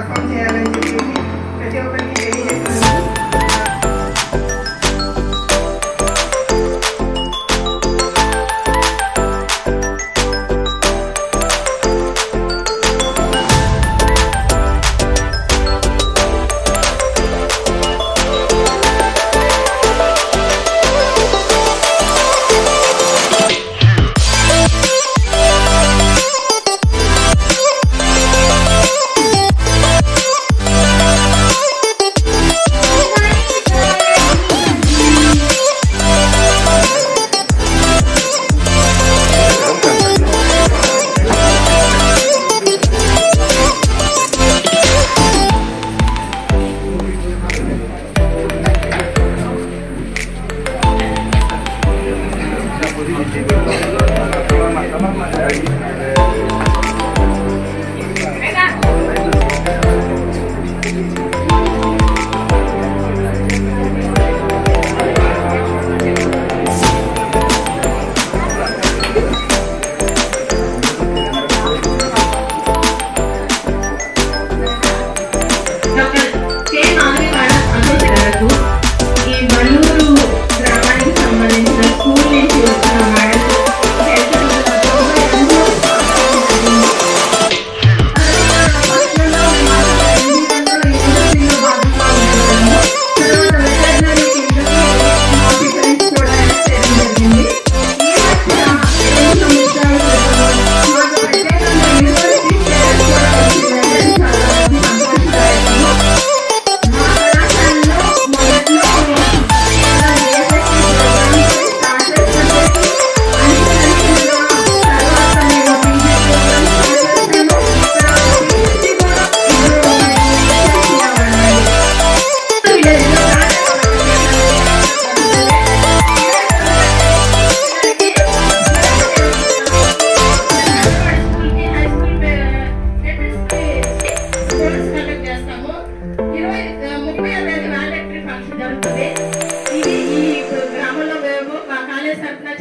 Perform చేయాలని చెప్పేసి ప్రతి ఒక్కరికి తెలియజేస్తున్నాను.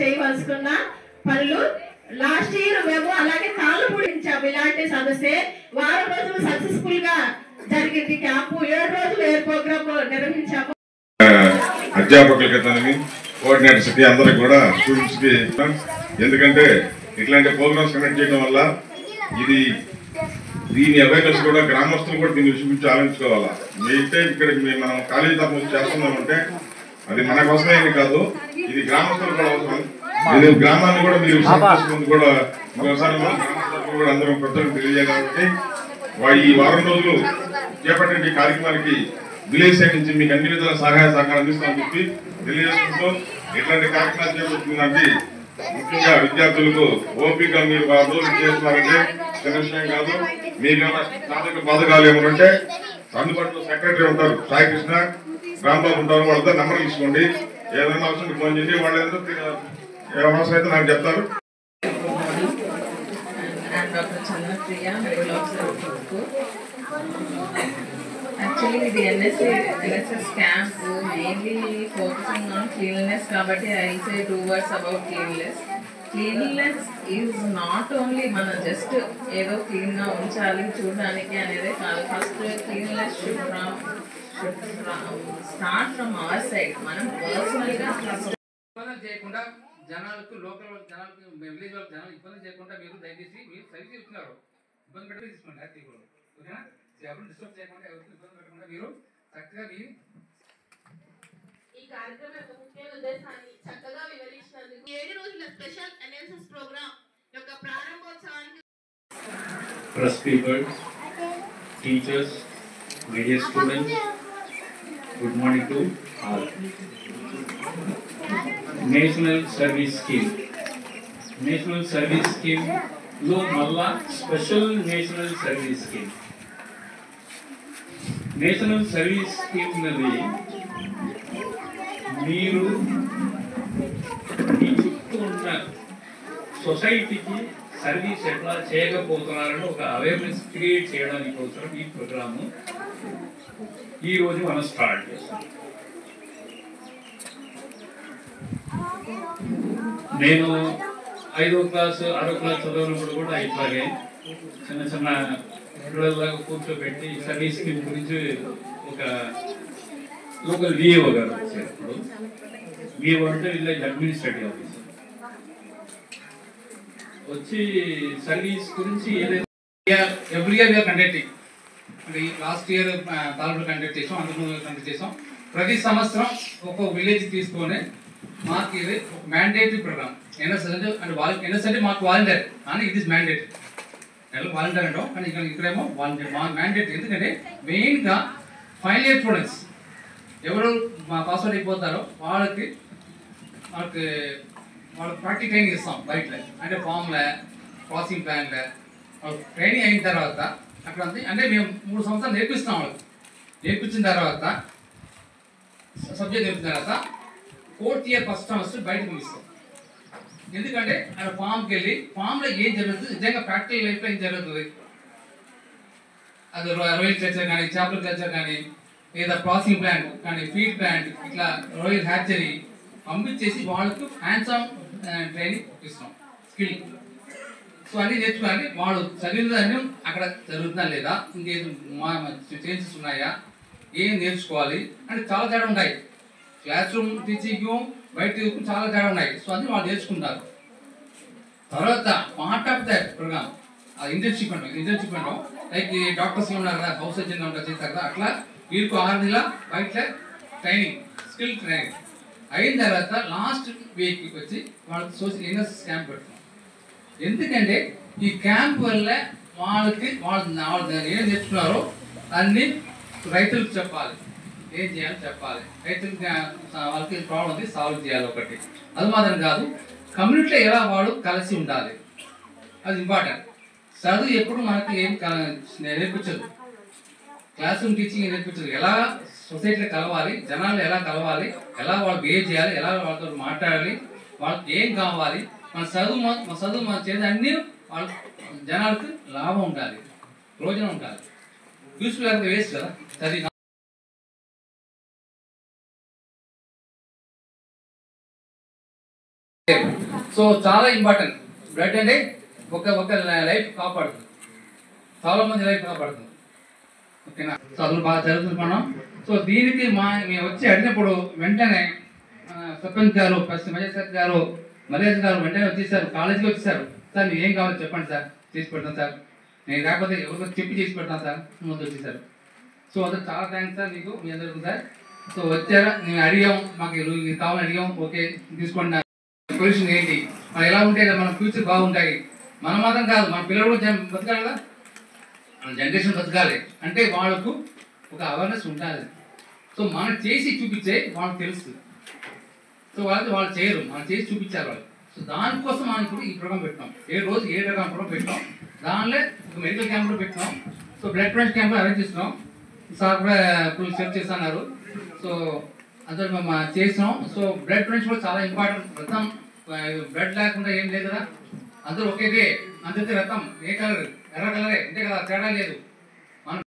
చేయవలసిన పనులు లాస్ట్ ఇయర్ మేము అలాగే కాళ్ళు పూడించాము. ఇలాంటి సదస్సే వారం రోజులు సక్సెస్ఫుల్ గా జరిగింది క్యాంపు. 7 రోజులు ఎయిర్ ప్రోగ్రామ్ నిర్వహించాము. అధ్యాపకులకి కోఆర్డినేటర్స్ కి అందరికి కూడా స్టూడెంట్స్ కి, ఎందుకంటే ఇట్లాంటి ప్రోగ్రామ్స్ కండక్ట్ చేయడం వల్ల దీని అవేర్నెస్ కూడా గ్రామస్తులు కూడా దీన్ని విషయం ఆలోచించుకోవాలా. మీరైతే ఇక్కడ మనం కాలేజీ తరఫు చేస్తున్నామంటే అది మన కోసమే కాదు, ఇది గ్రామస్తులు కూడా అవసరం. ఇది గ్రామాన్ని కూడా మీరు కూడా ఒకసారి గ్రామస్తులకు కూడా అందరం కొత్తగా తెలియజేయాలి. కాబట్టి ఈ వారం రోజులు చేపట్టే కార్యక్రమానికి విలేజ్ సైడ్ నుంచి మీకు అన్ని విధాల సహాయ సహకారం అందిస్తామని చెప్పి తెలియజేసుకుంటూ, ఇట్లాంటి కార్యక్రమాలు చేపడుతుందంటే ముఖ్యంగా విద్యార్థులకు ఓపిక మీరు రోజులు చేస్తున్నారంటే చిన్న విషయం కాదు. మీకు సాధక బాధకాలు ఏమంటే అందుబాటులో సెక్రటరీ ఉంటారు, సాయి కృష్ణ, రాంబాబు ఉంటారు, వాళ్ళతో నెంబర్ తీసుకోండి. ఏదైనా అవసరం ఫోన్ చేయండి, వాళ్ళు ఏ అవసరం అయితే నాకు చెప్తారు. Actually, the NSS camp mainly focusing on cleanliness. Kabatti I say 2 words about cleanliness. Cleanliness is not only mana just edo clean ga unchali chudaniki anede kaadu. First cleanliness should start from our side. Manam personally ga ఇబ్బంది చేయకుండా జనాలకు local జనాలకు village వాళ్ళ జనాలు ఇబ్బంది చేయకుండా మీరు దయచేసి మీరు సర్వీస్ ఇస్తున్నారు. ఇబ్బంది పెట్టి తీసుకోండి హ్యాపీ కూడా, ఓకేనా? ఎవరు డిస్టర్బ్ చేయకుండా, ఎవరికి ఇబ్బంది పెట్టకుండా మీరు చక్కగా ఈ కార్యక్రమం యొక్క ముఖ్య ఉద్దేశాన్ని చక్కగా వివరించినందుకు 7 రోజుల స్పెషల్ ఎన్ఎస్ఎస్ ప్రోగ్రామ్ యొక్క ప్రారంభోత్సవానికి press people, teachers, various students, good morning to all. National Service Scheme లో మళ్ళా special national service scheme. National service scheme అనేది మీరు మీ చుట్టూ ఉన్న సొసైటీకి సర్వీస్ ఎట్లా చేయకపోతున్నారని ఒక అవేర్నెస్ క్రియేట్ చేయడానికి కోసం ఈ ప్రోగ్రాము ఈరోజు మనం స్టార్ట్ చేస్తాం. నేను 5వ క్లాస్ 6వ క్లాస్ చదివినప్పుడు కూడా ఇట్లాగే చిన్న చిన్న పిల్లల్లాగా కూర్చోబెట్టి సర్వీస్ స్కీమ్ గురించి ఒక లోకల్ విఏఓ గారు వచ్చారు. ఇప్పుడు విఏఓ అంటే విలేజ్ అడ్మినిస్ట్రేటివ్ ఆఫీసర్ వచ్చి సర్వీస్ గురించి ఏదైతే ఎవ్రీ ఇయర్ వీఆర్ కండక్టింగ్. అంటే లాస్ట్ ఇయర్ తాలూకు కండక్ట్ చేసాం, అందుకు కండక్ట్ చేసాం. ప్రతి సంవత్సరం ఒక్కొక్క విలేజ్ తీసుకొని మాకు ఇది ఒక మ్యాండేటరీ ప్రోగ్రామ్. ఎన్ఎస్ఎస్ అంటే ఎన్ఎస్ అంటే మాకు వాలంటీర్, కానీ ఇది మ్యాండేటరీ. వాలంటీర్ అంటాం, కానీ ఇక్కడేమో వాలంటీర్. మా మ్యాండేటరీ ఎందుకంటే మెయిన్గా ఫైనల్ ఇయర్ స్టూడెంట్స్ ఎవరు మా పాస్వర్డ్ అయిపోతారో వాళ్ళకి ప్రాక్టికల్ ట్రైనింగ్ ఇస్తాం బయట. అంటే ఫామ్లే, ప్రాసెసింగ్ ప్లాన్లే ట్రైనింగ్ అయిన తర్వాత అక్కడ అంటే మేము 3 సంవత్సరాలు నేర్పిస్తాం. వాళ్ళకి నేర్పించిన తర్వాత సబ్జెక్ట్ నేర్పిన తర్వాత 4th ఇయర్ ఫస్ట్ సెమిస్టర్ బయటకు పంపిస్తాం. ఎందుకంటే అక్కడ ఫామ్కి వెళ్ళి ఫామ్లో ఏం జరుగుతుంది, నిజంగా ప్రాక్టికల్ లైఫ్లో ఏం జరుగుతుంది, అది రొయ్యల్ కల్చర్ కానీ, చేపల కల్చర్ కానీ, లేదా ప్రాసెసింగ్ ప్లాంట్ కానీ, ఫీడ్ ప్లాంట్, ఇట్లా రొయ్యల్ హ్యాచరీ పంపించేసి వాళ్ళకు హ్యాండ్స్ ఆన్ ట్రైనింగ్ ఇస్తాం, స్కిల్. సో అన్నీ నేర్చుకోవాలి. వాళ్ళు చదివినదాన్ని అక్కడ జరుగుతుందా లేదా, ఇంకేం చేంజెస్ ఉన్నాయా, ఏం నేర్చుకోవాలి అంటే చాలా తేడా ఉంటాయి. క్లాస్ రూమ్ టీచింగ్ బయట చాలా తేడా ఉన్నాయి. సో అది వాళ్ళు నేర్చుకుంటారు. తర్వాత part of that program internship అంటాం. లైక్ డాక్టర్స్ ఉన్నారు కదా, హౌస్ సర్జన్ ఉంటారు, చేస్తారు కదా, అట్లా వీరికి 6 నెలల బయట ట్రైనింగ్, స్కిల్ ట్రైనింగ్ అయిన తర్వాత లాస్ట్ వీక్ వచ్చి వాళ్ళకి సోషల్ ఎన్ఎస్ఎస్ క్యాంప్ పెడతాం. ఎందుకంటే ఈ క్యాంప్ వల్ల వాళ్ళు ఏం నేర్చుకున్నారో అన్ని రైతులకు చెప్పాలి, ఏం చేయాలో చెప్పాలి. రైతులకి వాళ్ళకి ప్రాబ్లం ఉంది, సాల్వ్ చేయాలి. ఒకటి అది మాత్రం కాదు, కమ్యూనిటీలో ఎలా వాడు కలిసి ఉండాలి, అది ఇంపార్టెంట్. చదువు ఎప్పుడు మనకి ఏం నేర్పించదు, క్లాస్ రూమ్ టీచింగ్ నేర్పించదు. ఎలా సొసైటీలో కలవాలి, జనాలు ఎలా కలవాలి, ఎలా వాళ్ళు బిహేవ్ చేయాలి, ఎలా వాళ్ళతో మాట్లాడాలి, వాళ్ళకి ఏం కావాలి, మన చదువు మన చేతి అన్నీ వాళ్ళ జనాలకు లాభం ఉండాలి, ప్రయోజనం ఉండాలి. యూస్ఫుల్ అయితే వేస్ట్ కదా చదివి. సో చాలా ఇంపార్టెంట్. బ్లడ్ అంటే ఒక లైఫ్ కాపాడుతుంది, చాలా మంది లైఫ్ కాపాడుతుంది. ఓకేనా, చదువులు బాగా చదువుతున్నాం. సో దీనికి మేము వచ్చి అడిగినప్పుడు వెంటనే సర్పంచ్ గారు, ఫస్ట్ మహేష్ గారు, మర్యాజ్ గారు వెంటనే వచ్చేసారు, కాలేజీకి వచ్చేసారు. సార్ మీరు ఏం కావాలో చెప్పండి సార్, చేసి పెడతాను సార్, నేను కాకపోతే ఎవరికో చెప్పి చేసి పెడతాను సార్, ముందు వచ్చేసారు. సో అదే చాలా థ్యాంక్స్ సార్ మీకు, మీ అందరికీ సార్. సో వచ్చారా, నేను అడిగాం, మాకు ఇది కావాలని అడిగాం, ఓకే తీసుకోండి. పొజిషన్ ఏంటి, మరి ఎలా ఉంటే మన ఫ్యూచర్ బాగుంటాయి. మన మాత్రం కాదు, మన పిల్లలు కూడా బతకాలి కదా, మన జనరేషన్ బతకాలి అంటే వాళ్ళకు ఒక అవేర్నెస్ ఉండాలి. సో మనం చేసి చూపించే వాళ్ళకి తెలుస్తుంది. సో వాళ్ళు చేయరు, మనం చేసి చూపించాలి వాళ్ళు. సో దానికోసం మనం ఇప్పుడు ఈ ప్రోగ్రామ్ పెట్టాం. 7 రోజు 7 రకాల ప్రోగ్రామ్ పెట్టాం. దానిలో ఒక మెడికల్ క్యాంప్ కూడా పెట్టాం. So blood donation camp arrange చేస్తున్నాం. సార్ కూడా ఫుల్ సెర్చ్ చేస్తున్నారు. సో అందరూ మేము చేసినాం. సో బ్లడ్ డొనేషన్ కూడా చాలా ఇంపార్టెంట్. రక్తం బ్లడ్ లేకుండా ఏం లేదు కదా, అందరూ ఒకేదే, అందరికీ రక్తం ఏ కలర్, ఎర్ర కలరే అంతే కదా, తేడా లేదు.